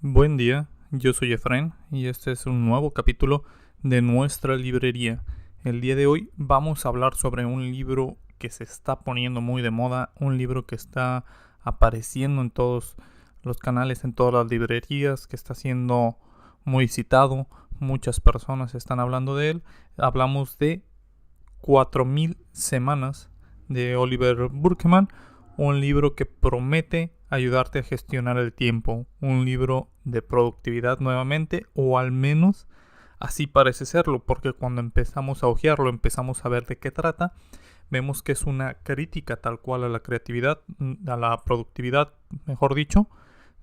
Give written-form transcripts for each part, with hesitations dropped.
Buen día, yo soy Efraín y este es un nuevo capítulo de nuestra librería. El día de hoy vamos a hablar sobre un libro que se está poniendo muy de moda, un libro que está apareciendo en todos los canales, en todas las librerías, que está siendo muy citado, muchas personas están hablando de él. Hablamos de 4000 semanas de Oliver Burkeman, un libro que promete ayudarte a gestionar el tiempo, un libro de productividad nuevamente, o al menos así parece serlo, porque cuando empezamos a hojearlo, empezamos a ver de qué trata, vemos que es una crítica tal cual a la creatividad, a la productividad, mejor dicho.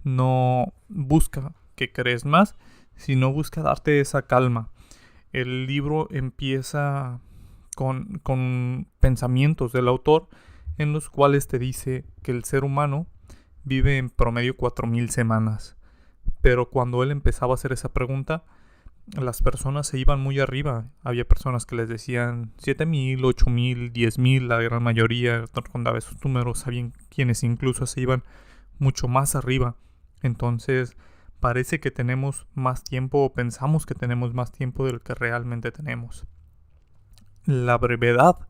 No busca que crees más, sino busca darte esa calma. El libro empieza con pensamientos del autor en los cuales te dice que el ser humano vive en promedio 4000 semanas. Pero cuando él empezaba a hacer esa pregunta, las personas se iban muy arriba. Había personas que les decían 7000, 8000, 10000, la gran mayoría rondaba esos números. Habían quienes incluso se iban mucho más arriba. Entonces, parece que tenemos más tiempo o pensamos que tenemos más tiempo del que realmente tenemos. La brevedad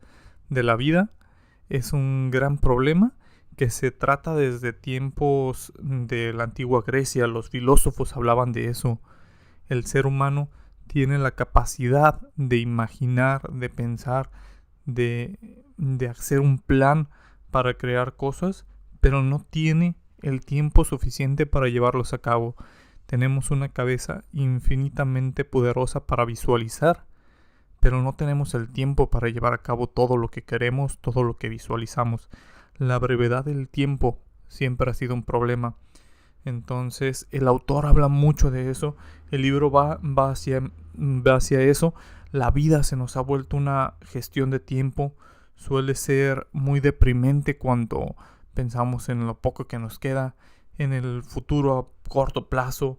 de la vida es un gran problema que se trata desde tiempos de la antigua Grecia. Los filósofos hablaban de eso. El ser humano tiene la capacidad de imaginar, de pensar, de hacer un plan para crear cosas, pero no tiene el tiempo suficiente para llevarlos a cabo. Tenemos una cabeza infinitamente poderosa para visualizar, pero no tenemos el tiempo para llevar a cabo todo lo que queremos, todo lo que visualizamos. La brevedad del tiempo siempre ha sido un problema. Entonces el autor habla mucho de eso. El libro va hacia eso. La vida se nos ha vuelto una gestión de tiempo. Suele ser muy deprimente cuando pensamos en lo poco que nos queda, en el futuro a corto plazo,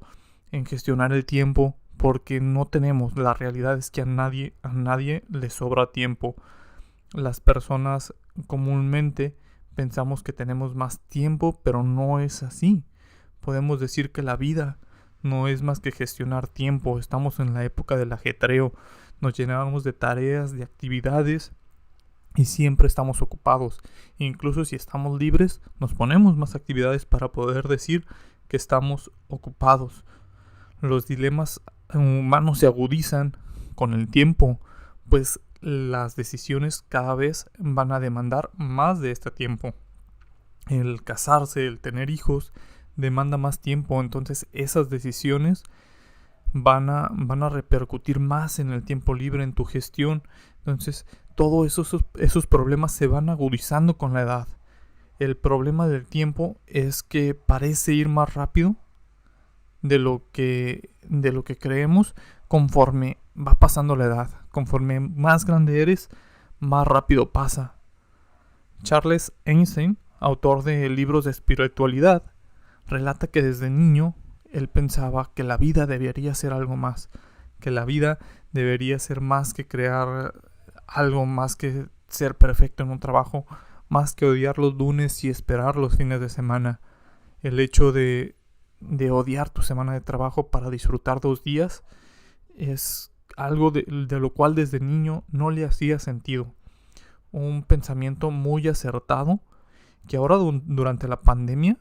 en gestionar el tiempo, porque no tenemos. La realidad es que a nadie le sobra tiempo. Las personas comúnmente pensamos que tenemos más tiempo, pero no es así. Podemos decir que la vida no es más que gestionar tiempo. Estamos en la época del ajetreo. Nos llenamos de tareas, de actividades y siempre estamos ocupados. Incluso si estamos libres, nos ponemos más actividades para poder decir que estamos ocupados. Los dilemas humanos se agudizan con el tiempo, pues las decisiones cada vez van a demandar más de este tiempo. El casarse, el tener hijos, demanda más tiempo. Entonces esas decisiones van a repercutir más en el tiempo libre, en tu gestión. Entonces todos esos problemas se van agudizando con la edad. El problema del tiempo es que parece ir más rápido de lo que creemos conforme va pasando la edad. Conforme más grande eres, más rápido pasa. Charles Einstein, autor de libros de espiritualidad, relata que desde niño él pensaba que la vida debería ser algo más, que la vida debería ser más que crear algo, más que ser perfecto en un trabajo, más que odiar los lunes y esperar los fines de semana. El hecho de odiar tu semana de trabajo para disfrutar 2 días es algo de lo cual desde niño no le hacía sentido. Un pensamiento muy acertado que ahora durante la pandemia,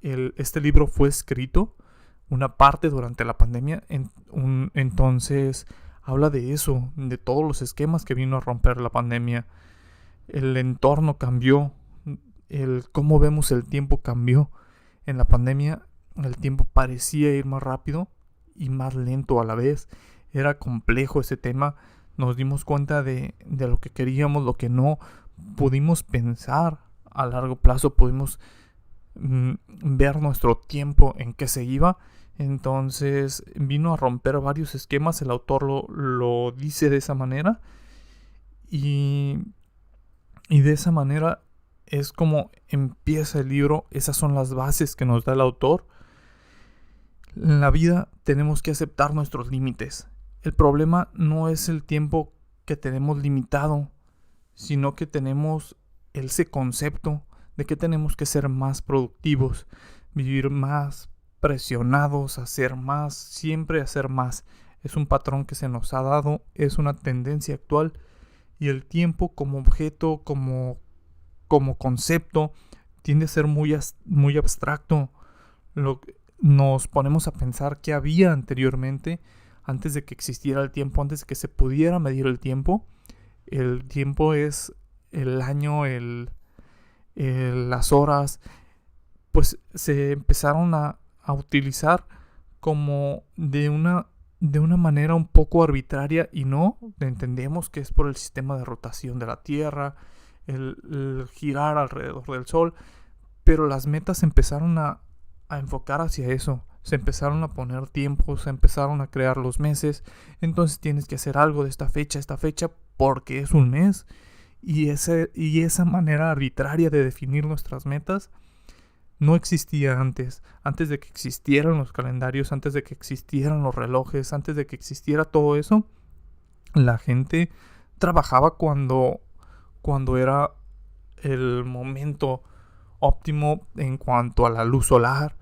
este libro fue escrito, una parte durante la pandemia, entonces habla de eso, de todos los esquemas que vino a romper la pandemia. El entorno cambió, el cómo vemos el tiempo cambió. En la pandemia el tiempo parecía ir más rápido y más lento a la vez. Era complejo ese tema. Nos dimos cuenta de lo que queríamos, lo que no. Pudimos pensar a largo plazo, pudimos ver nuestro tiempo en qué se iba. Entonces vino a romper varios esquemas. El autor lo dice de esa manera. Y de esa manera es como empieza el libro. Esas son las bases que nos da el autor. En la vida tenemos que aceptar nuestros límites. El problema no es el tiempo que tenemos limitado, sino que tenemos ese concepto de que tenemos que ser más productivos, vivir más presionados a hacer más, siempre hacer más. Es un patrón que se nos ha dado, es una tendencia actual, y el tiempo como objeto, como concepto, tiende a ser muy abstracto. Nos ponemos a pensar qué había anteriormente, antes de que existiera el tiempo, antes de que se pudiera medir el tiempo. El tiempo es el año, las horas, pues se empezaron a utilizar como de una manera un poco arbitraria, y no entendemos que es por el sistema de rotación de la Tierra, el girar alrededor del Sol, pero las metas empezaron a enfocar hacia eso. Se empezaron a poner tiempos, se empezaron a crear los meses. Entonces tienes que hacer algo de esta fecha a esta fecha porque es un mes. Y esa manera arbitraria de definir nuestras metas no existía antes. Antes de que existieran los calendarios, antes de que existieran los relojes, antes de que existiera todo eso, la gente trabajaba cuando era el momento óptimo en cuanto a la luz solar,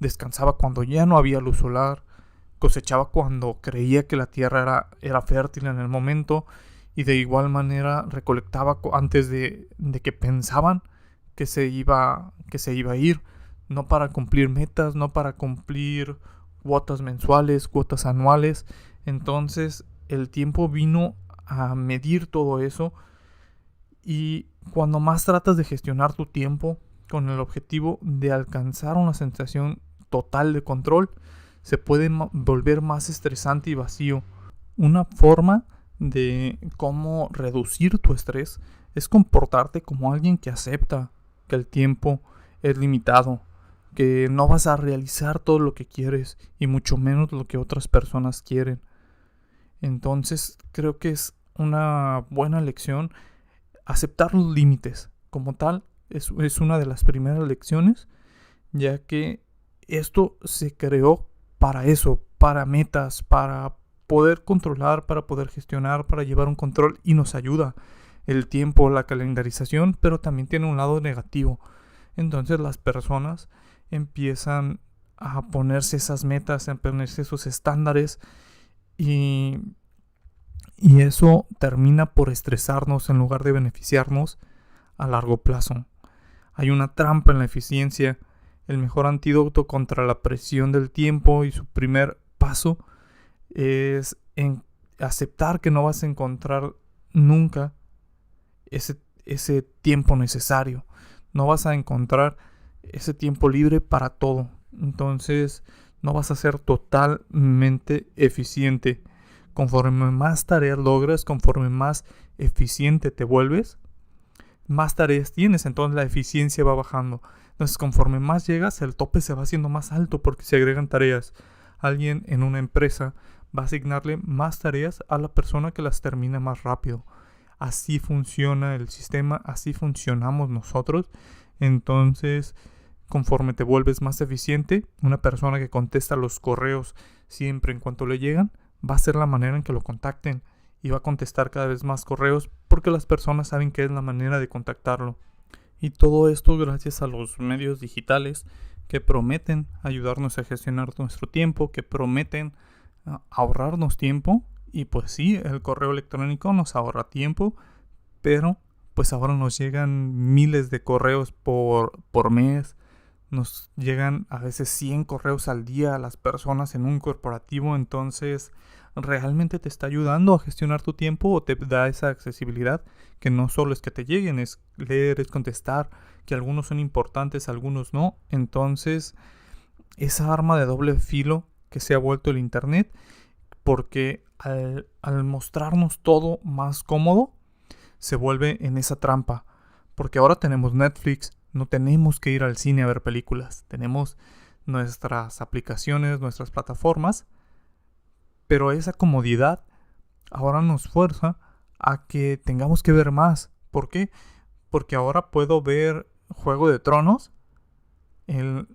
descansaba cuando ya no había luz solar, cosechaba cuando creía que la tierra era fértil en el momento, y de igual manera recolectaba antes de que pensaban que se iba a ir, no para cumplir metas, no para cumplir cuotas mensuales, cuotas anuales. Entonces el tiempo vino a medir todo eso, y cuando más tratas de gestionar tu tiempo con el objetivo de alcanzar una sensación total de control, se puede volver más estresante y vacío. Una forma de cómo reducir tu estrés es comportarte como alguien que acepta que el tiempo es limitado, que no vas a realizar todo lo que quieres, y mucho menos lo que otras personas quieren. Entonces creo que es una buena lección aceptar los límites. Como tal, es una de las primeras lecciones, ya que esto se creó para eso, para metas, para poder controlar, para poder gestionar, para llevar un control, y nos ayuda el tiempo, la calendarización, pero también tiene un lado negativo. Entonces las personas empiezan a ponerse esas metas, a ponerse esos estándares, y eso termina por estresarnos en lugar de beneficiarnos a largo plazo. Hay una trampa en la eficiencia. El mejor antídoto contra la presión del tiempo, y su primer paso, es en aceptar que no vas a encontrar nunca ese tiempo necesario. No vas a encontrar ese tiempo libre para todo. Entonces no vas a ser totalmente eficiente. Conforme más tareas logras, conforme más eficiente te vuelves, más tareas tienes, entonces la eficiencia va bajando. Entonces conforme más llegas, el tope se va haciendo más alto porque se agregan tareas. Alguien en una empresa va a asignarle más tareas a la persona que las termina más rápido. Así funciona el sistema, así funcionamos nosotros. Entonces, conforme te vuelves más eficiente, una persona que contesta los correos siempre en cuanto le llegan, va a ser la manera en que lo contacten, y va a contestar cada vez más correos porque las personas saben que es la manera de contactarlo. Y todo esto gracias a los medios digitales que prometen ayudarnos a gestionar nuestro tiempo, que prometen ahorrarnos tiempo. Y pues sí, el correo electrónico nos ahorra tiempo, pero pues ahora nos llegan miles de correos por mes. Nos llegan a veces 100 correos al día a las personas en un corporativo. Entonces, ¿realmente te está ayudando a gestionar tu tiempo, o te da esa accesibilidad? Que no solo es que te lleguen, es leer, es contestar, que algunos son importantes, algunos no. Entonces, esa arma de doble filo que se ha vuelto el internet, porque al mostrarnos todo más cómodo, se vuelve en esa trampa. Porque ahora tenemos Netflix, no tenemos que ir al cine a ver películas, tenemos nuestras aplicaciones, nuestras plataformas, pero esa comodidad ahora nos fuerza a que tengamos que ver más. ¿Por qué? Porque ahora puedo ver Juego de Tronos en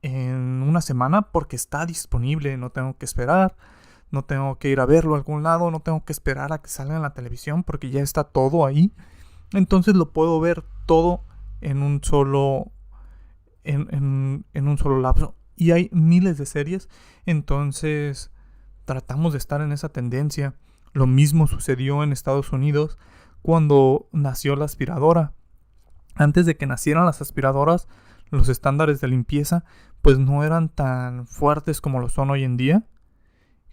una semana porque está disponible, no tengo que esperar, no tengo que ir a verlo a algún lado, no tengo que esperar a que salga en la televisión porque ya está todo ahí. Entonces lo puedo ver todo en un solo lapso. y hay miles de series, entonces tratamos de estar en esa tendencia. Lo mismo sucedió en Estados Unidos cuando nació la aspiradora. Antes de que nacieran las aspiradoras, los estándares de limpieza pues no eran tan fuertes como lo son hoy en día.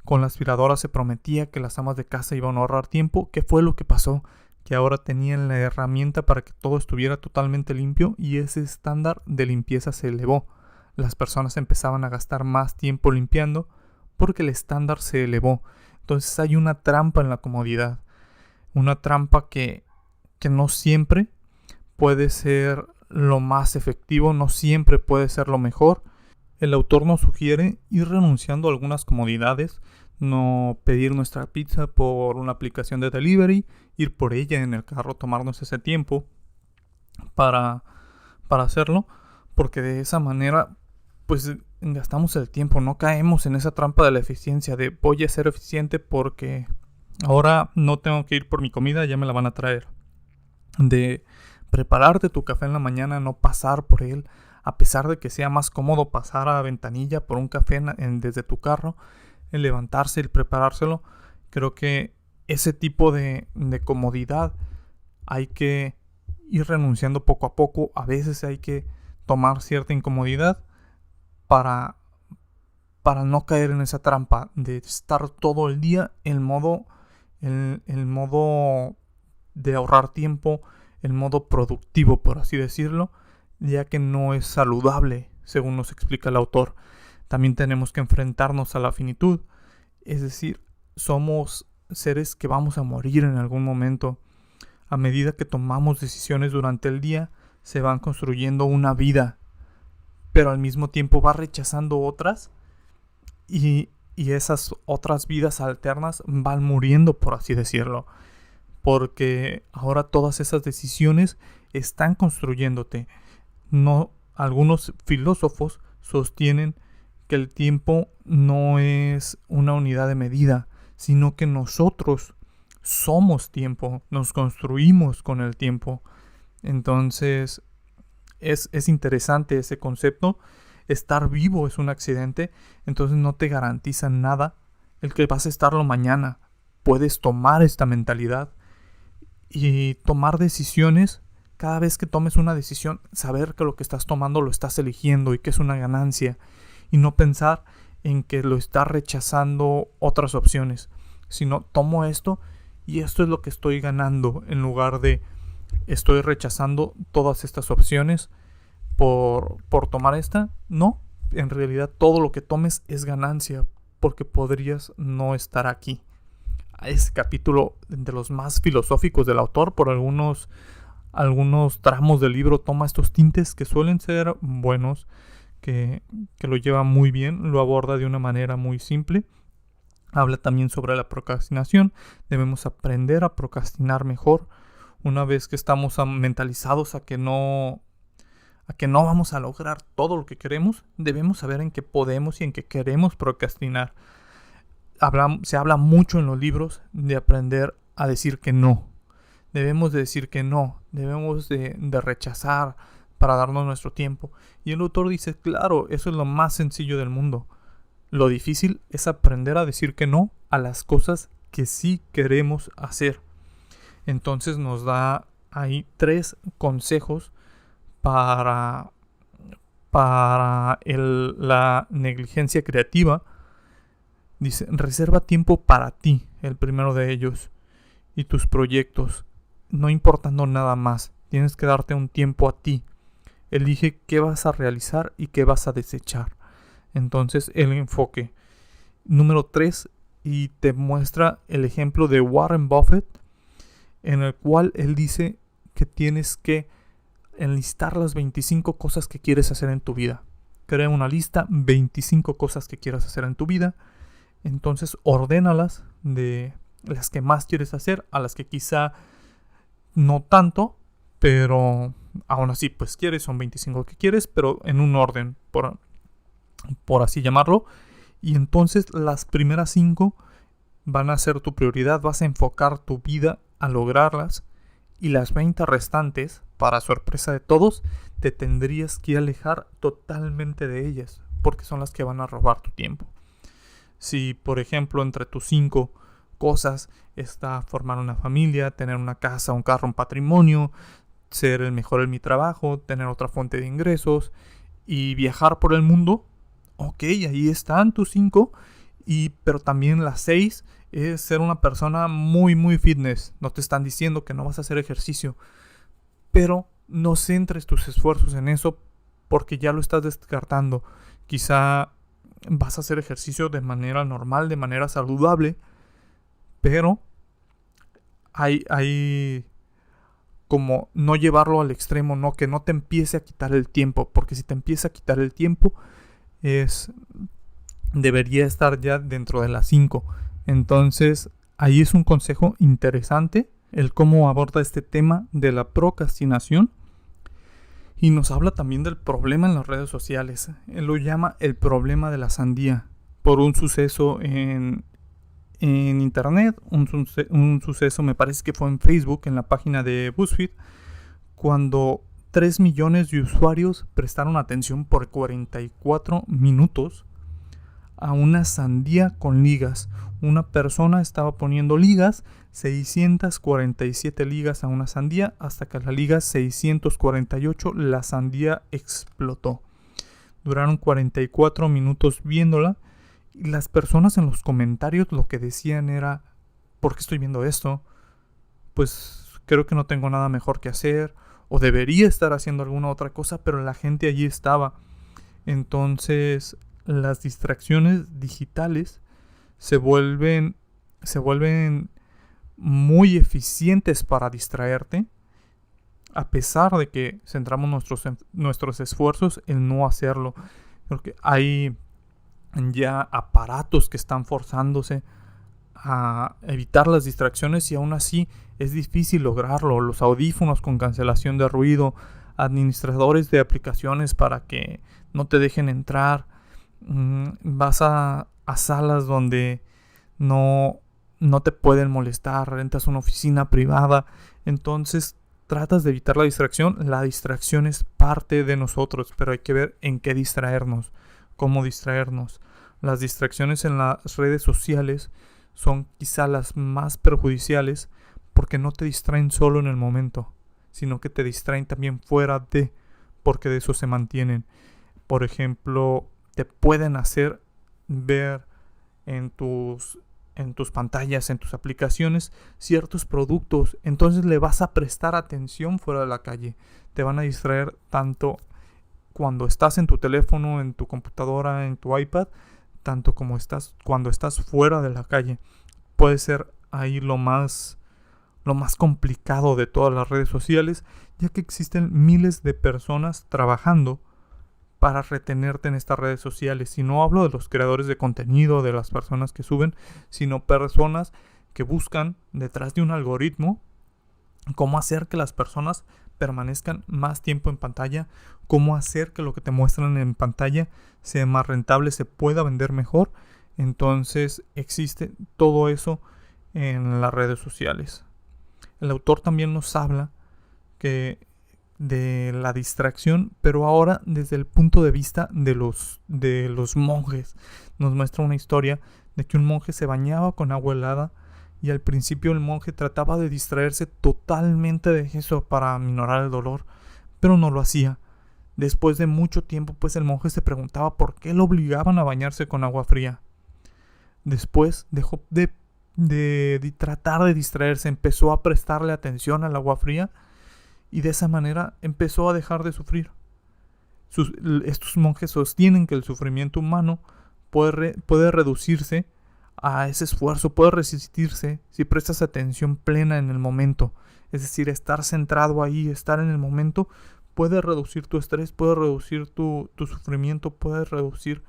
Con la aspiradora se prometía que las amas de casa iban a ahorrar tiempo. ¿Qué fue lo que pasó? Que ahora tenían la herramienta para que todo estuviera totalmente limpio y ese estándar de limpieza se elevó. Las personas empezaban a gastar más tiempo limpiando porque el estándar se elevó. Entonces hay una trampa en la comodidad. Una trampa que no siempre puede ser lo más efectivo, no siempre puede ser lo mejor. El autor nos sugiere ir renunciando a algunas comodidades, no pedir nuestra pizza por una aplicación de delivery, ir por ella en el carro, tomarnos ese tiempo para hacerlo, porque de esa manera pues gastamos el tiempo, no caemos en esa trampa de la eficiencia, de voy a ser eficiente porque ahora no tengo que ir por mi comida, ya me la van a traer. De prepararte tu café en la mañana, no pasar por él, a pesar de que sea más cómodo pasar a la ventanilla por un café desde tu carro, el levantarse y preparárselo. Creo que ese tipo de comodidad hay que ir renunciando poco a poco. A veces hay que tomar cierta incomodidad para no caer en esa trampa de estar todo el día en modo de ahorrar tiempo, el modo productivo, por así decirlo, ya que no es saludable, según nos explica el autor. También tenemos que enfrentarnos a la finitud, es decir, somos seres que vamos a morir en algún momento. A medida que tomamos decisiones durante el día, se van construyendo una vida, pero al mismo tiempo va rechazando otras y esas otras vidas alternas van muriendo, por así decirlo, porque ahora todas esas decisiones están construyéndote. No, algunos filósofos sostienen que el tiempo no es una unidad de medida, sino que nosotros somos tiempo, nos construimos con el tiempo. Entonces es interesante ese concepto. Estar vivo es un accidente, entonces no te garantiza nada el que vas a estarlo mañana. Puedes tomar esta mentalidad y tomar decisiones. Cada vez que tomes una decisión, saber que lo que estás tomando lo estás eligiendo y que es una ganancia, y no pensar en que lo estás rechazando otras opciones, sino tomo esto y esto es lo que estoy ganando, en lugar de estoy rechazando todas estas opciones por tomar esta. No, en realidad todo lo que tomes es ganancia, porque podrías no estar aquí. Este capítulo, de los más filosóficos del autor, por algunos tramos del libro toma estos tintes que suelen ser buenos, que lo lleva muy bien, lo aborda de una manera muy simple. Habla también sobre la procrastinación. Debemos aprender a procrastinar mejor. Una vez que estamos mentalizados a que no vamos a lograr todo lo que queremos, debemos saber en qué podemos y en qué queremos procrastinar. Se habla mucho en los libros de aprender a decir que no. Debemos de decir que no, debemos de rechazar para darnos nuestro tiempo. Y el autor dice, claro, eso es lo más sencillo del mundo. Lo difícil es aprender a decir que no a las cosas que sí queremos hacer. Entonces nos da ahí 3 consejos para la negligencia creativa. Dice, reserva tiempo para ti, el primero de ellos, y tus proyectos, no importando nada más. Tienes que darte un tiempo a ti. Elige qué vas a realizar y qué vas a desechar. Entonces, el enfoque. Número 3, y te muestra el ejemplo de Warren Buffett, en el cual él dice que tienes que enlistar las 25 cosas que quieres hacer en tu vida. Crea una lista, 25 cosas que quieras hacer en tu vida. Entonces ordénalas de las que más quieres hacer a las que quizá no tanto, pero aún así pues quieres. Son 25 que quieres, pero en un orden, por así llamarlo. Y entonces las primeras 5 van a ser tu prioridad. Vas a enfocar tu vida a lograrlas. Y las 20 restantes, para sorpresa de todos, te tendrías que alejar totalmente de ellas, porque son las que van a robar tu tiempo. Si, por ejemplo, entre tus 5 cosas está formar una familia, tener una casa, un carro, un patrimonio, ser el mejor en mi trabajo, tener otra fuente de ingresos y viajar por el mundo, ok, ahí están tus 5, pero también las 6 es ser una persona muy, muy fitness. No te están diciendo que no vas a hacer ejercicio, pero no centres tus esfuerzos en eso porque ya lo estás descartando. Quizá vas a hacer ejercicio de manera normal, de manera saludable, pero hay como no llevarlo al extremo, no, que no te empiece a quitar el tiempo, porque si te empieza a quitar el tiempo, debería estar ya dentro de las 5. Entonces, ahí es un consejo interesante, el cómo aborda este tema de la procrastinación. Y nos habla también del problema en las redes sociales. Él lo llama el problema de la sandía, por un suceso en internet, un suceso, me parece que fue en Facebook, en la página de BuzzFeed, cuando 3 millones de usuarios prestaron atención por 44 minutos a una sandía con ligas. Una persona estaba poniendo ligas, 647 ligas a una sandía, hasta que a la liga 648 la sandía explotó. Duraron 44 minutos viéndola. Y las personas en los comentarios lo que decían era: ¿por qué estoy viendo esto? Pues creo que no tengo nada mejor que hacer, o debería estar haciendo alguna otra cosa, pero la gente allí estaba. Entonces, las distracciones digitales se vuelven muy eficientes para distraerte, a pesar de que centramos nuestros esfuerzos en no hacerlo. Porque hay ya aparatos que están forzándose a evitar las distracciones y aún así es difícil lograrlo. Los audífonos con cancelación de ruido, administradores de aplicaciones para que no te dejen entrar. Vas a salas donde no te pueden molestar, rentas una oficina privada, entonces tratas de evitar la distracción. La distracción es parte de nosotros, pero hay que ver en qué distraernos, cómo distraernos. Las distracciones en las redes sociales son quizá las más perjudiciales porque no te distraen solo en el momento, sino que te distraen también fuera de, porque de eso se mantienen. Por ejemplo, te pueden hacer ver en tus pantallas, en tus aplicaciones, ciertos productos. Entonces le vas a prestar atención fuera de la calle. Te van a distraer tanto cuando estás en tu teléfono, en tu computadora, en tu iPad, tanto como cuando estás fuera de la calle. Puede ser ahí lo más complicado de todas las redes sociales, ya que existen miles de personas trabajando para retenerte en estas redes sociales. Y no hablo de los creadores de contenido, de las personas que suben, sino personas que buscan detrás de un algoritmo cómo hacer que las personas permanezcan más tiempo en pantalla, cómo hacer que lo que te muestran en pantalla sea más rentable, se pueda vender mejor. Entonces existe todo eso en las redes sociales. El autor también nos habla de la distracción, pero ahora desde el punto de vista de los monjes. Nos muestra una historia de que un monje se bañaba con agua helada y al principio el monje trataba de distraerse totalmente de eso para aminorar el dolor, pero no lo hacía. Después de mucho tiempo, pues el monje se preguntaba por qué lo obligaban a bañarse con agua fría. Después dejó de tratar de distraerse, empezó a prestarle atención al agua fría y de esa manera empezó a dejar de sufrir. Estos monjes sostienen que el sufrimiento humano puede reducirse a ese esfuerzo, puede resistirse si prestas atención plena en el momento. Es decir, estar centrado ahí, estar en el momento, puede reducir tu estrés, puede reducir tu sufrimiento, puede reducir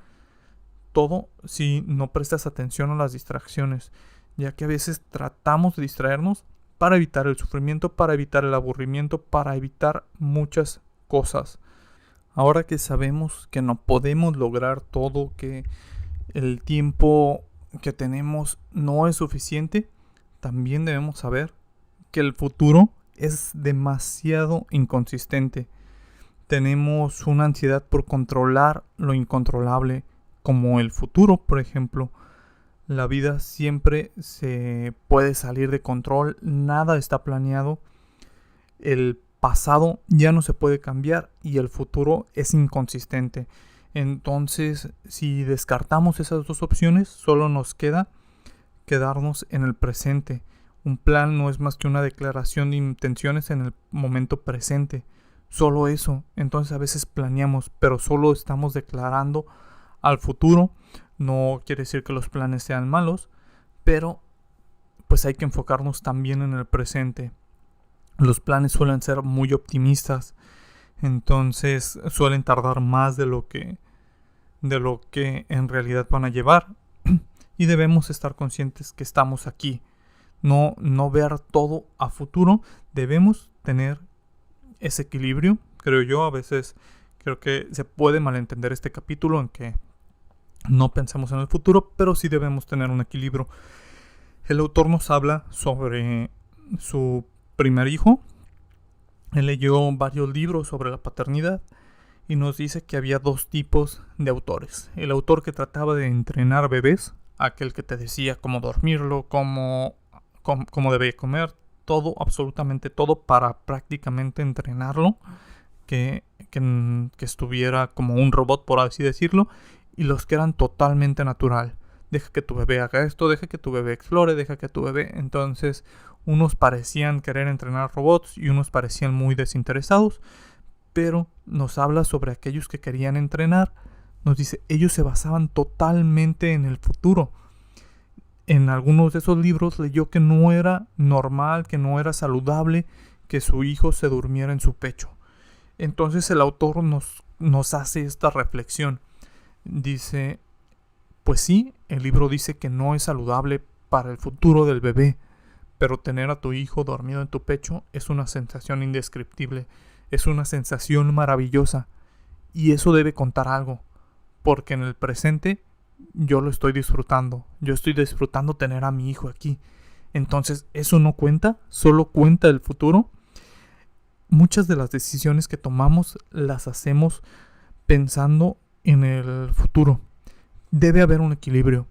todo si no prestas atención a las distracciones, ya que a veces tratamos de distraernos para evitar el sufrimiento, para evitar el aburrimiento, para evitar muchas cosas. Ahora que sabemos que no podemos lograr todo, que el tiempo que tenemos no es suficiente, también debemos saber que el futuro es demasiado inconsistente. Tenemos una ansiedad por controlar lo incontrolable, como el futuro, por ejemplo. La vida siempre se puede salir de control, nada está planeado. El pasado ya no se puede cambiar y el futuro es inconsistente. Entonces, si descartamos esas dos opciones, solo nos queda quedarnos en el presente. Un plan no es más que una declaración de intenciones en el momento presente. Solo eso. Entonces a veces planeamos, pero solo estamos declarando al futuro. No quiere decir que los planes sean malos, pero pues hay que enfocarnos también en el presente. Los planes suelen ser muy optimistas, entonces suelen tardar más de lo que en realidad van a llevar. Y debemos estar conscientes que estamos aquí. No ver todo a futuro. Debemos tener ese equilibrio, creo yo. A veces creo que se puede malentender este capítulo en que no pensamos en el futuro, pero sí debemos tener un equilibrio. El autor nos habla sobre su primer hijo. Él leyó varios libros sobre la paternidad y nos dice que había dos tipos de autores. El autor que trataba de entrenar bebés, aquel que te decía cómo dormirlo, cómo debía comer, todo, absolutamente todo, para prácticamente entrenarlo, que estuviera como un robot, por así decirlo, y los que eran totalmente natural. Deja que tu bebé haga esto, deja que tu bebé explore, deja que tu bebé... Entonces, unos parecían querer entrenar robots y unos parecían muy desinteresados, pero nos habla sobre aquellos que querían entrenar. Nos dice, ellos se basaban totalmente en el futuro. En algunos de esos libros leyó que no era normal, que no era saludable que su hijo se durmiera en su pecho. Entonces el autor nos hace esta reflexión. Dice, pues sí, el libro dice que no es saludable para el futuro del bebé, pero tener a tu hijo dormido en tu pecho es una sensación indescriptible, es una sensación maravillosa, y eso debe contar algo, porque en el presente yo lo estoy disfrutando. Yo estoy disfrutando tener a mi hijo aquí. Entonces, ¿eso no cuenta? ¿Solo cuenta el futuro? Muchas de las decisiones que tomamos las hacemos pensando en el futuro. Debe haber un equilibrio.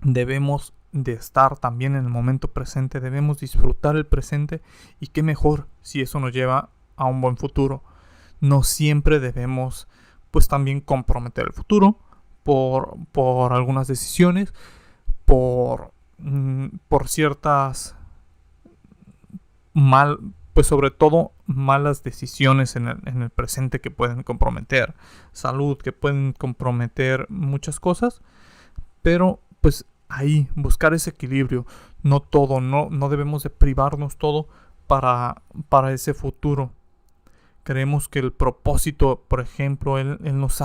Debemos de estar también en el momento presente. Debemos disfrutar el presente. Y qué mejor si eso nos lleva a un buen futuro. No siempre debemos, pues, también comprometer el futuro por algunas decisiones, por ciertas pues sobre todo malas decisiones en el presente que pueden comprometer salud, que pueden comprometer muchas cosas, pero pues ahí buscar ese equilibrio. No todo, no debemos de privarnos todo para ese futuro. Creemos que el propósito, por ejemplo, él nos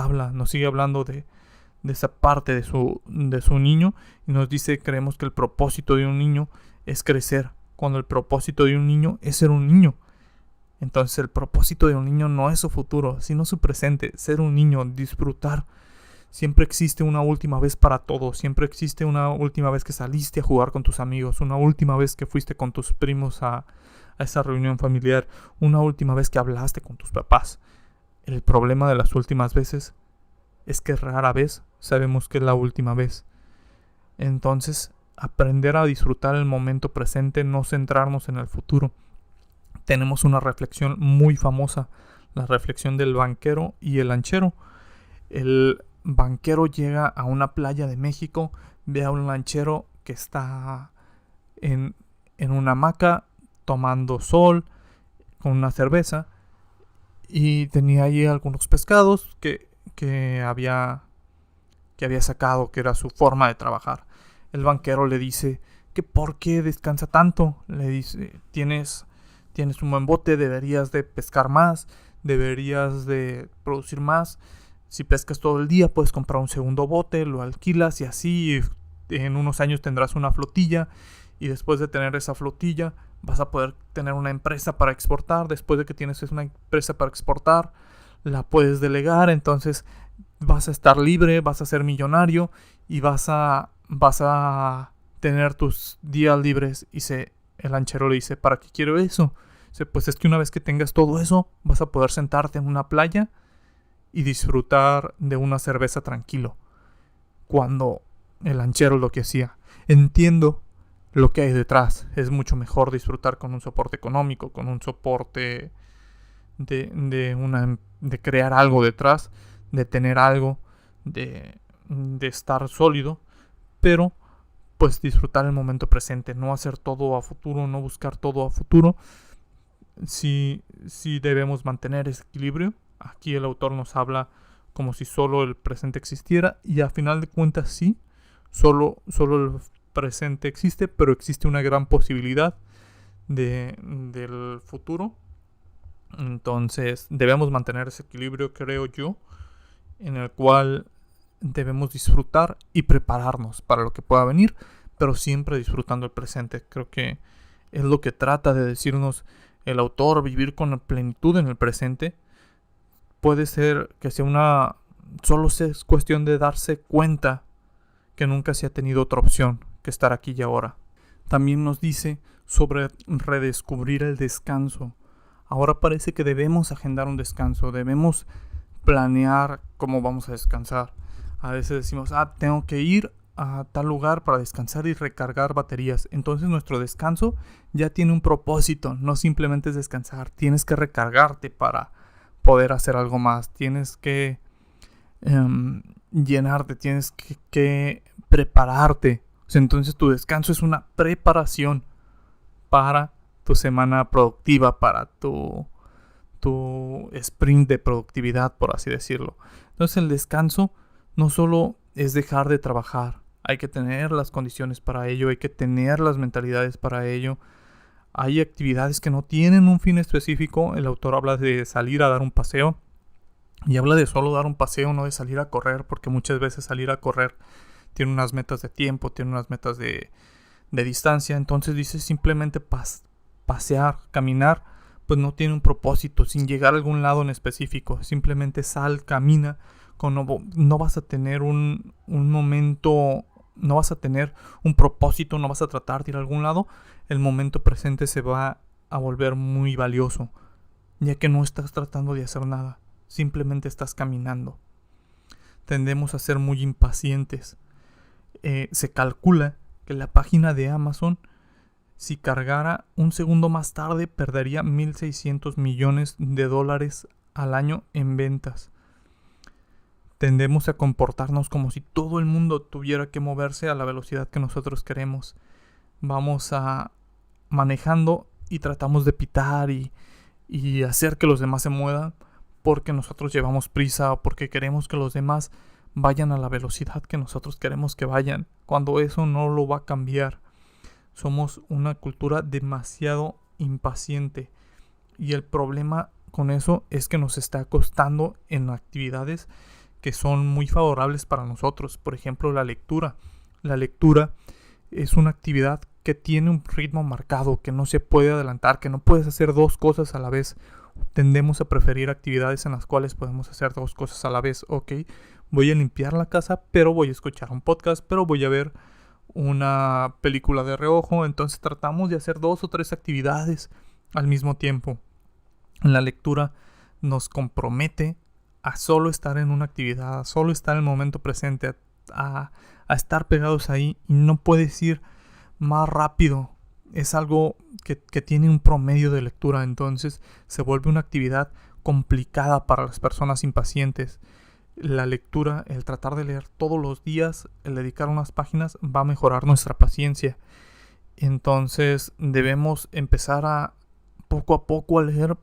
sigue hablando de esa parte de su niño, y nos dice, creemos que el propósito de un niño es crecer, cuando el propósito de un niño es ser un niño. Entonces el propósito de un niño no es su futuro, sino su presente, ser un niño, disfrutar. Siempre existe una última vez para todo, siempre existe una última vez que saliste a jugar con tus amigos, una última vez que fuiste con tus primos a esa reunión familiar, una última vez que hablaste con tus papás. El problema de las últimas veces es que rara vez sabemos que es la última vez. Entonces, aprender a disfrutar el momento presente, no centrarnos en el futuro. Tenemos una reflexión muy famosa, la reflexión del banquero y el lanchero. El banquero llega a una playa de México, ve a un lanchero que está en una hamaca tomando sol con una cerveza, y tenía allí algunos pescados que había sacado, que era su forma de trabajar. El banquero le dice que ¿por qué descansa tanto? Le dice, tienes un buen bote, deberías de pescar más, deberías de producir más. Si pescas todo el día, puedes comprar un segundo bote, lo alquilas y así en unos años tendrás una flotilla, y después de tener esa flotilla vas a poder tener una empresa para exportar. Después de que tienes una empresa para exportar, la puedes delegar, entonces vas a estar libre, vas a ser millonario y vas a tener tus días libres. Y el lanchero le dice, ¿para qué quiero eso? Pues es que una vez que tengas todo eso, vas a poder sentarte en una playa y disfrutar de una cerveza tranquilo. Cuando el lanchero lo que hacía. Entiendo lo que hay detrás. Es mucho mejor disfrutar con un soporte económico, con un soporte de crear algo detrás, de tener algo, de estar sólido, pero pues disfrutar el momento presente, no hacer todo a futuro, no buscar todo a futuro. Sí debemos mantener ese equilibrio. Aquí el autor nos habla como si solo el presente existiera, y a final de cuentas sí, solo el presente existe, pero existe una gran posibilidad del futuro. Entonces debemos mantener ese equilibrio, creo yo, en el cual debemos disfrutar y prepararnos para lo que pueda venir, pero siempre disfrutando el presente. Creo que es lo que trata de decirnos el autor, vivir con plenitud en el presente. Puede ser que sea solo es cuestión de darse cuenta que nunca se ha tenido otra opción que estar aquí y ahora. También nos dice sobre redescubrir el descanso. Ahora parece que debemos agendar un descanso, debemos planear cómo vamos a descansar. A veces decimos, tengo que ir a tal lugar para descansar y recargar baterías. Entonces nuestro descanso ya tiene un propósito, no simplemente es descansar. Tienes que recargarte para poder hacer algo más. Tienes que llenarte, tienes que prepararte. Entonces tu descanso es una preparación para tu semana productiva, para tu sprint de productividad, por así decirlo. Entonces el descanso no solo es dejar de trabajar, hay que tener las condiciones para ello, hay que tener las mentalidades para ello. Hay actividades que no tienen un fin específico. El autor habla de salir a dar un paseo, y habla de solo dar un paseo, no de salir a correr, porque muchas veces salir a correr tiene unas metas de tiempo, tiene unas metas de distancia. Entonces dice simplemente pasear, caminar, pues no tiene un propósito, sin llegar a algún lado en específico. Simplemente sal, camina. No vas a tener un momento, no vas a tener un propósito, no vas a tratar de ir a algún lado. El momento presente se va a volver muy valioso, ya que no estás tratando de hacer nada, simplemente estás caminando. Tendemos a ser muy impacientes. Se calcula que la página de Amazon, si cargara un segundo más tarde, perdería $1,600 millones al año en ventas. Tendemos a comportarnos como si todo el mundo tuviera que moverse a la velocidad que nosotros queremos. Vamos manejando y tratamos de pitar y hacer que los demás se muevan porque nosotros llevamos prisa o porque queremos que los demás vayan a la velocidad que nosotros queremos que vayan, cuando eso no lo va a cambiar. Somos una cultura demasiado impaciente, y el problema con eso es que nos está costando en actividades que son muy favorables para nosotros. Por ejemplo, la lectura. La lectura es una actividad que tiene un ritmo marcado, que no se puede adelantar, que no puedes hacer dos cosas a la vez. Tendemos a preferir actividades en las cuales podemos hacer dos cosas a la vez. Ok, voy a limpiar la casa, pero voy a escuchar un podcast, pero voy a ver una película de reojo. Entonces tratamos de hacer 2 o 3 actividades al mismo tiempo. La lectura nos compromete a solo estar en una actividad, a solo estar en el momento presente, a estar pegados ahí, y no puedes ir más rápido. Es algo que tiene un promedio de lectura, entonces se vuelve una actividad complicada para las personas impacientes. La lectura, el tratar de leer todos los días, el dedicar unas páginas, va a mejorar nuestra paciencia. Entonces debemos empezar a poco a leer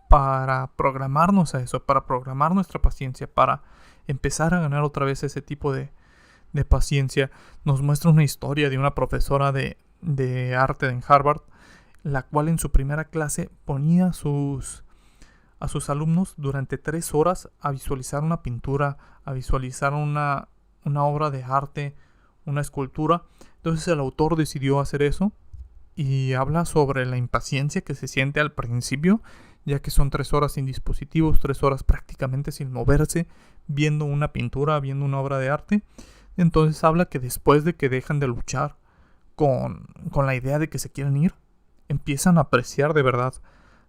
para programarnos a eso, para programar nuestra paciencia, para empezar a ganar otra vez ese tipo de paciencia. Nos muestra una historia de una profesora de arte en Harvard, la cual en su primera clase ponía a sus alumnos durante 3 horas a visualizar una pintura, a visualizar una obra de arte, una escultura. Entonces el autor decidió hacer eso, y habla sobre la impaciencia que se siente al principio, ya que son 3 horas sin dispositivos, 3 horas prácticamente sin moverse, viendo una pintura, viendo una obra de arte. Entonces habla que después de que dejan de luchar con la idea de que se quieren ir, empiezan a apreciar de verdad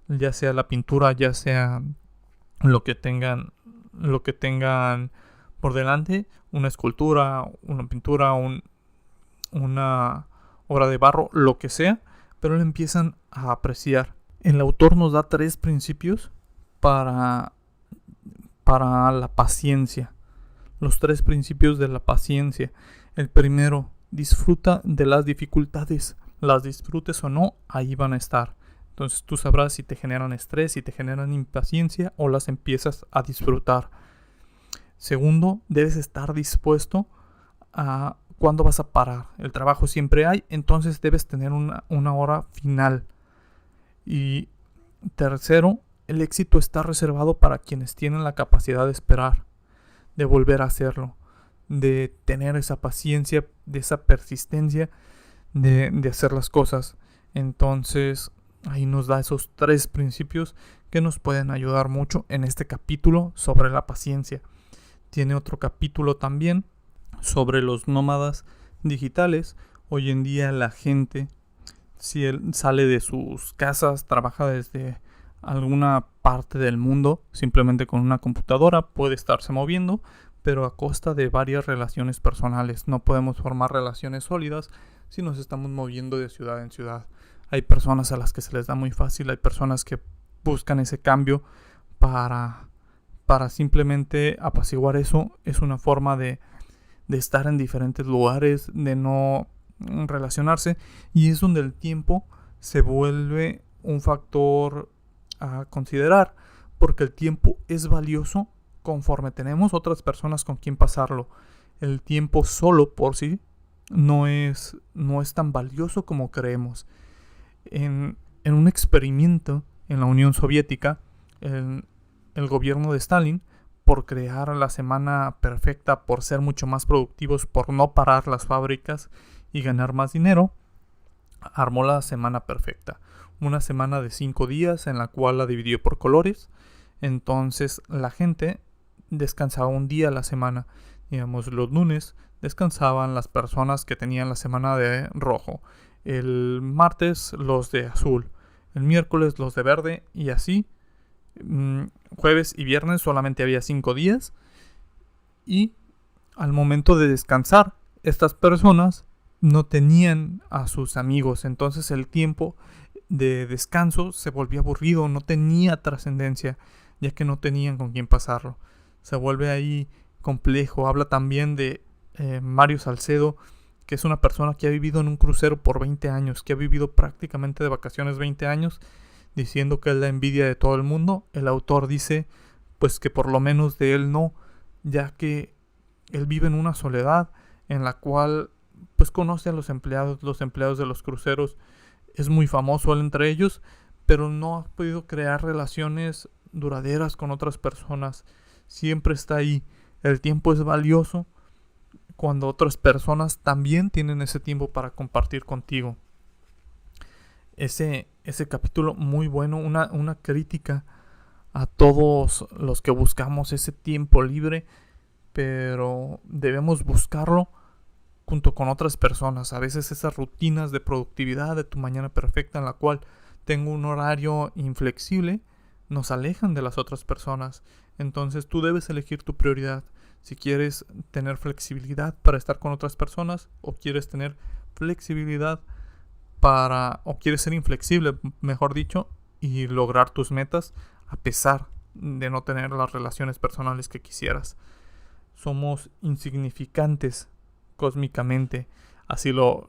ya sea la pintura, ya sea lo que tengan por delante, una escultura, una pintura, una obra de barro, lo que sea, pero lo empiezan a apreciar. El autor nos da 3 principios para la paciencia. Los 3 principios de la paciencia. El primero, disfruta de las dificultades. Las disfrutes o no, ahí van a estar. Entonces tú sabrás si te generan estrés, si te generan impaciencia o las empiezas a disfrutar. Segundo, debes estar dispuesto a cuándo vas a parar. El trabajo siempre hay, entonces debes tener una hora final. Y tercero, el éxito está reservado para quienes tienen la capacidad de esperar, de volver a hacerlo, de tener esa paciencia, de esa persistencia, de hacer las cosas. Entonces, ahí nos da esos 3 principios que nos pueden ayudar mucho en este capítulo sobre la paciencia. Tiene otro capítulo también sobre los nómadas digitales. Hoy en día la gente, si él sale de sus casas, trabaja desde alguna parte del mundo, simplemente con una computadora, puede estarse moviendo, pero a costa de varias relaciones personales. No podemos formar relaciones sólidas si nos estamos moviendo de ciudad en ciudad. Hay personas a las que se les da muy fácil, hay personas que buscan ese cambio para simplemente apaciguar eso. Es una forma de estar en diferentes lugares, de no relacionarse, y es donde el tiempo se vuelve un factor a considerar, porque el tiempo es valioso conforme tenemos otras personas con quien pasarlo. El tiempo solo por sí no es tan valioso como creemos. En un experimento en la Unión Soviética, el gobierno de Stalin, por crear la semana perfecta, por ser mucho más productivos, por no parar las fábricas y ganar más dinero, armó la semana perfecta. Una semana de 5 días en la cual la dividió por colores. Entonces la gente descansaba un día a la semana. Digamos, los lunes descansaban las personas que tenían la semana de rojo. El martes los de azul. El miércoles los de verde y así. Jueves y viernes solamente había 5 días. Y al momento de descansar, estas personas no tenían a sus amigos. Entonces el tiempo de descanso se volvía aburrido, no tenía trascendencia, ya que no tenían con quién pasarlo. Se vuelve ahí complejo. Habla también de Mario Salcedo, que es una persona que ha vivido en un crucero por 20 años, que ha vivido prácticamente de vacaciones 20 años, diciendo que es la envidia de todo el mundo. El autor dice pues que por lo menos de él no, ya que él vive en una soledad en la cual pues conoce a los empleados de los cruceros. Es muy famoso él entre ellos, pero no ha podido crear relaciones duraderas con otras personas. Siempre está ahí. El tiempo es valioso cuando otras personas también tienen ese tiempo para compartir contigo. Ese capítulo muy bueno, una crítica a todos los que buscamos ese tiempo libre, pero debemos buscarlo junto con otras personas. A veces esas rutinas de productividad, de tu mañana perfecta en la cual tengo un horario inflexible, nos alejan de las otras personas. Entonces tú debes elegir tu prioridad. Si quieres tener flexibilidad para estar con otras personas, o quieres tener flexibilidad o quieres ser inflexible, mejor dicho, y lograr tus metas a pesar de no tener las relaciones personales que quisieras. Somos insignificantes cósmicamente, así lo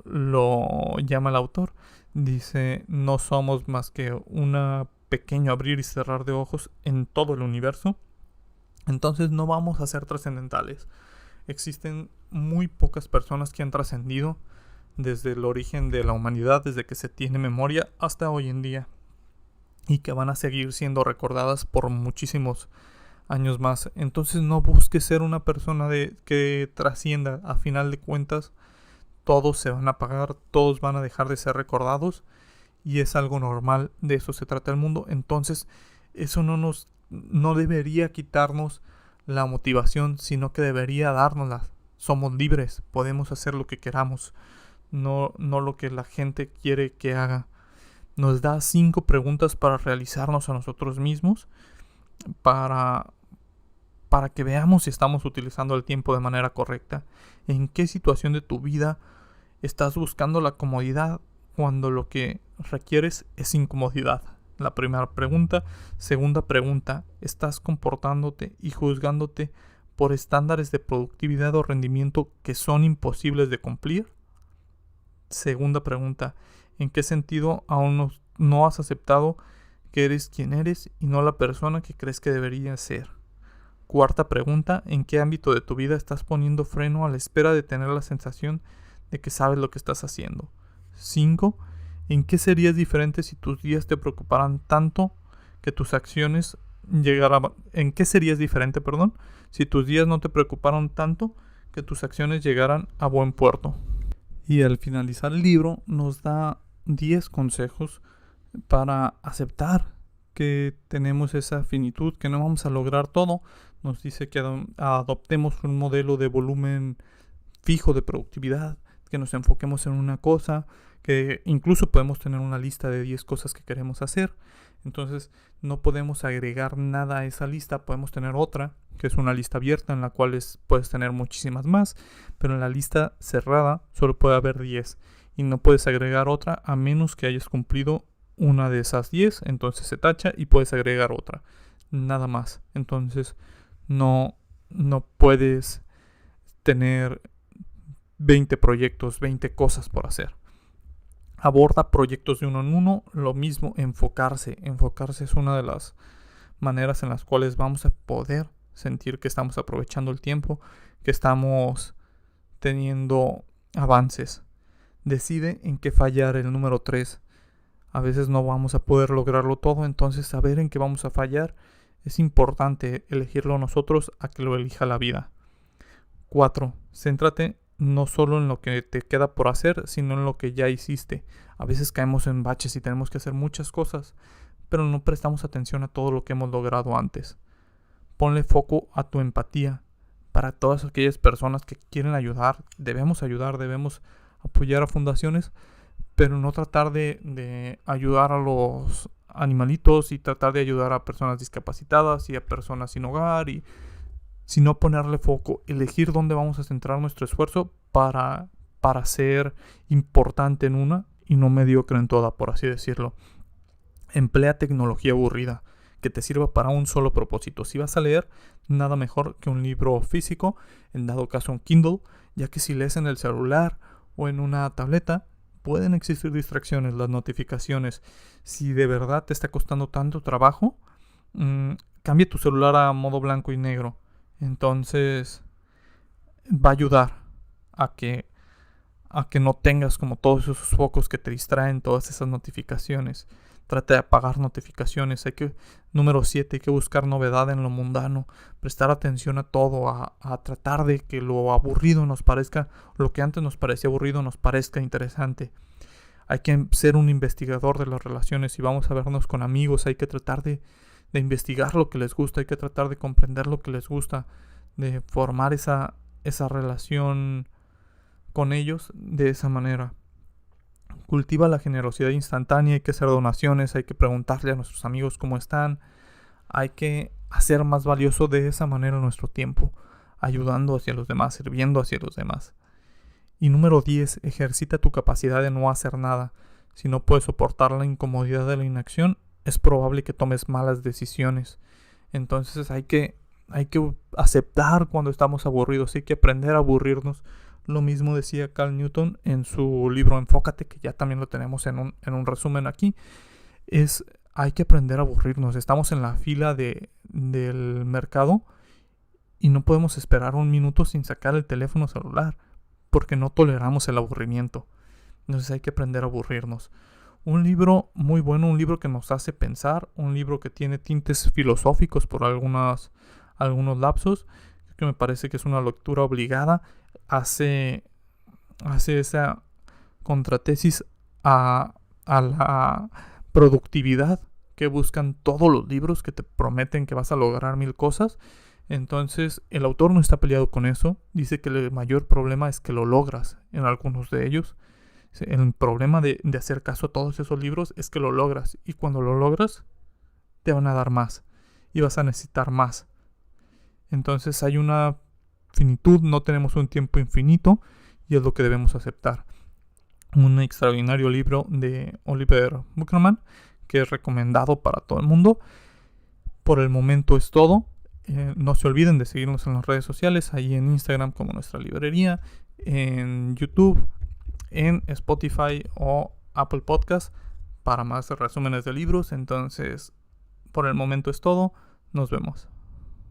llama el autor. Dice, no somos más que un pequeño abrir y cerrar de ojos en todo el universo. Entonces no vamos a ser trascendentales. Existen muy pocas personas que han trascendido desde el origen de la humanidad, desde que se tiene memoria hasta hoy en día, y que van a seguir siendo recordadas por muchísimos años más. Entonces no busques ser una persona que trascienda. A final de cuentas, todos se van a apagar, todos van a dejar de ser recordados, y es algo normal. De eso se trata el mundo. Entonces eso no debería quitarnos la motivación, sino que debería dárnosla. Somos libres, podemos hacer lo que queramos, no lo que la gente quiere que haga. Nos da 5 preguntas para realizarnos a nosotros mismos, para que veamos si estamos utilizando el tiempo de manera correcta. ¿En qué situación de tu vida estás buscando la comodidad cuando lo que requieres es incomodidad? La primera pregunta. Segunda pregunta, ¿estás comportándote y juzgándote por estándares de productividad o rendimiento que son imposibles de cumplir? Segunda pregunta, ¿en qué sentido aún no has aceptado que eres quien eres y no la persona que crees que deberías ser? Cuarta pregunta, ¿en qué ámbito de tu vida estás poniendo freno a la espera de tener la sensación de que sabes lo que estás haciendo? 5. ¿En qué serías diferente si tus días te preocuparan tanto que tus acciones llegaran... ¿En qué serías diferente, si tus días no te preocuparon tanto que tus acciones llegaran a buen puerto? Y al finalizar el libro nos da 10 consejos para aceptar que tenemos esa finitud, que no vamos a lograr todo. Nos dice que adoptemos un modelo de volumen fijo de productividad, que nos enfoquemos en una cosa, que incluso podemos tener una lista de 10 cosas que queremos hacer. Entonces no podemos agregar nada a esa lista, podemos tener otra, que es una lista abierta en la cual puedes tener muchísimas más, pero en la lista cerrada solo puede haber 10 y no puedes agregar otra a menos que hayas cumplido una de esas 10, entonces se tacha y puedes agregar otra, nada más. Entonces no puedes tener 20 proyectos, 20 cosas por hacer. Aborda proyectos de uno en uno. Lo mismo, enfocarse. Enfocarse es una de las maneras en las cuales vamos a poder sentir que estamos aprovechando el tiempo, que estamos teniendo avances. Decide en qué fallar. El número 3. A veces no vamos a poder lograrlo todo, entonces saber en qué vamos a fallar es importante, elegirlo nosotros a que lo elija la vida. 4. Céntrate no solo en lo que te queda por hacer, sino en lo que ya hiciste. A veces caemos en baches y tenemos que hacer muchas cosas, pero no prestamos atención a todo lo que hemos logrado antes. Ponle foco a tu empatía. Para todas aquellas personas que quieren ayudar, debemos apoyar a fundaciones, pero no tratar de ayudar a los animalitos y tratar de ayudar a personas discapacitadas y a personas sin hogar, y sino ponerle foco, elegir dónde vamos a centrar nuestro esfuerzo para ser importante en una y no mediocre en toda, por así decirlo. Emplea tecnología aburrida que te sirva para un solo propósito. Si vas a leer, nada mejor que un libro físico, en dado caso un Kindle, ya que si lees en el celular o en una tableta, pueden existir distracciones, las notificaciones. Si de verdad te está costando tanto trabajo, cambia tu celular a modo blanco y negro. Entonces va a ayudar a que no tengas como todos esos focos que te distraen, todas esas notificaciones. Trata de apagar notificaciones. Número 7, hay que buscar novedad en lo mundano. Prestar atención a todo, a tratar de que lo aburrido nos parezca, lo que antes nos parecía aburrido nos parezca interesante. Hay que ser un investigador de las relaciones. Si vamos a vernos con amigos, hay que tratar de investigar lo que les gusta, hay que tratar de comprender lo que les gusta, de formar esa relación con ellos de esa manera. Cultiva la generosidad instantánea, hay que hacer donaciones, hay que preguntarle a nuestros amigos cómo están, hay que hacer más valioso de esa manera nuestro tiempo, ayudando hacia los demás, sirviendo hacia los demás. Y número 10, ejercita tu capacidad de no hacer nada. Si no puedes soportar la incomodidad de la inacción, es probable que tomes malas decisiones. Entonces hay que aceptar cuando estamos aburridos, hay que aprender a aburrirnos. Lo mismo decía Cal Newton en su libro Enfócate, que ya también lo tenemos en un resumen aquí. Hay que aprender a aburrirnos. Estamos en la fila del mercado y no podemos esperar un minuto sin sacar el teléfono celular, porque no toleramos el aburrimiento. Entonces hay que aprender a aburrirnos. Un libro muy bueno, un libro que nos hace pensar, un libro que tiene tintes filosóficos por algunos lapsos, que me parece que es una lectura obligada. Hace esa contratesis a la productividad que buscan todos los libros que te prometen que vas a lograr 1000 cosas. Entonces el autor no está peleado con eso. Dice que el mayor problema es que lo logras en algunos de ellos. El problema de hacer caso a todos esos libros es que lo logras. Y cuando lo logras, te van a dar más. Y vas a necesitar más. Entonces hay una finitud, no tenemos un tiempo infinito. Y es lo que debemos aceptar. Un extraordinario libro de Oliver Burkeman, que es recomendado para todo el mundo. Por el momento es todo. No se olviden de seguirnos en las redes sociales, ahí en Instagram como Nuestra Librería, en YouTube, en Spotify o Apple Podcast para más resúmenes de libros. Entonces, por el momento es todo. Nos vemos.